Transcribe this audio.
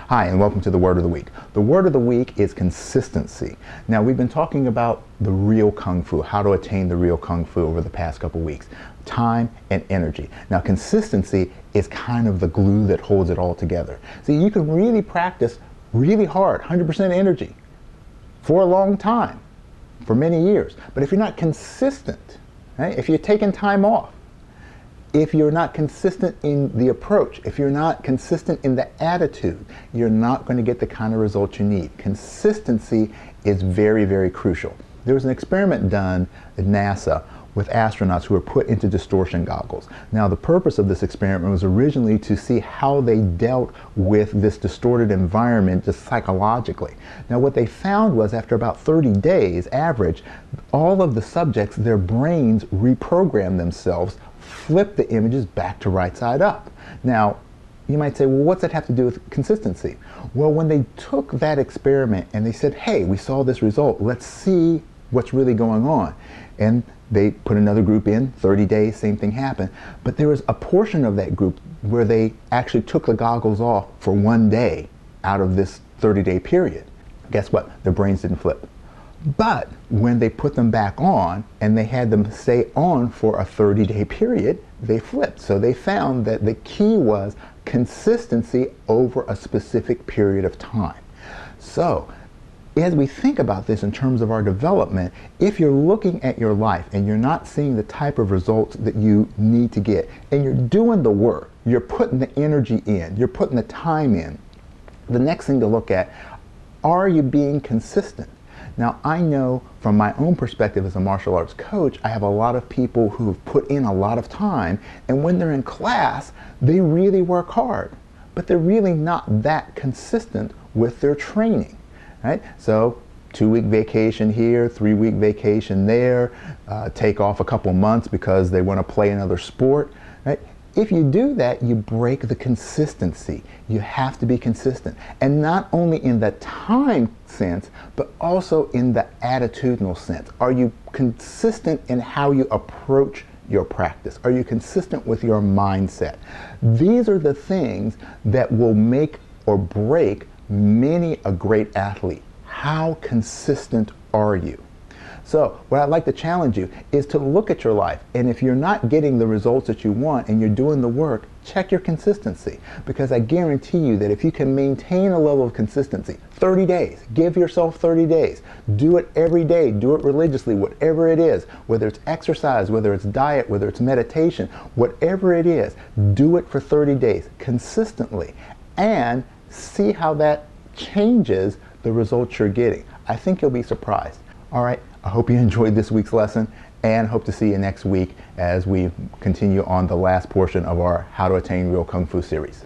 Hi, and welcome to the Word of the Week. The Word of the Week is consistency. Now, we've been talking about the real Kung Fu, how to attain the real Kung Fu over the past couple weeks. Time and energy. Now, consistency is kind of the glue that holds it all together. See, you can really practice really hard, 100% energy, for a long time, for many years. But if you're not consistent, right, if you're taking time off, if you're not consistent in the approach, if you're not consistent in the attitude, you're not going to get the kind of results you need. Consistency is very, very crucial. There was an experiment done at NASA with astronauts who were put into distortion goggles. Now, the purpose of this experiment was originally to see how they dealt with this distorted environment just psychologically. Now, what they found was after about 30 days average, all of the subjects, their brains reprogrammed themselves, flip the images back to right side up. Now, you might say, well, what's that have to do with consistency? Well, when they took that experiment and they said, hey, we saw this result, let's see what's really going on. And they put another group in, 30 days, same thing happened. But there was a portion of that group where they actually took the goggles off for 1 day out of this 30-day period. Guess what? Their brains didn't flip. But when they put them back on and they had them stay on for a 30-day period, they flipped. So they found that the key was consistency over a specific period of time. So as we think about this in terms of our development, if you're looking at your life and you're not seeing the type of results that you need to get, and you're doing the work, you're putting the energy in, you're putting the time in, the next thing to look at, are you being consistent? Now, I know from my own perspective as a martial arts coach, I have a lot of people who have put in a lot of time, and when they're in class, they really work hard, but they're really not that consistent with their training, right? So 2-week vacation here, 3-week vacation there, take off a couple months because they want to play another sport, right? If you do that, you break the consistency. You have to be consistent. And not only in the time sense, but also in the attitudinal sense. Are you consistent in how you approach your practice? Are you consistent with your mindset? These are the things that will make or break many a great athlete. How consistent are you? So what I'd like to challenge you is to look at your life, and if you're not getting the results that you want and you're doing the work, check your consistency, because I guarantee you that if you can maintain a level of consistency, 30 days, give yourself 30 days, do it every day, do it religiously, whatever it is, whether it's exercise, whether it's diet, whether it's meditation, whatever it is, do it for 30 days consistently and see how that changes the results you're getting. I think you'll be surprised. All right, I hope you enjoyed this week's lesson and hope to see you next week as we continue on the last portion of our How to Attain Real Kung Fu series.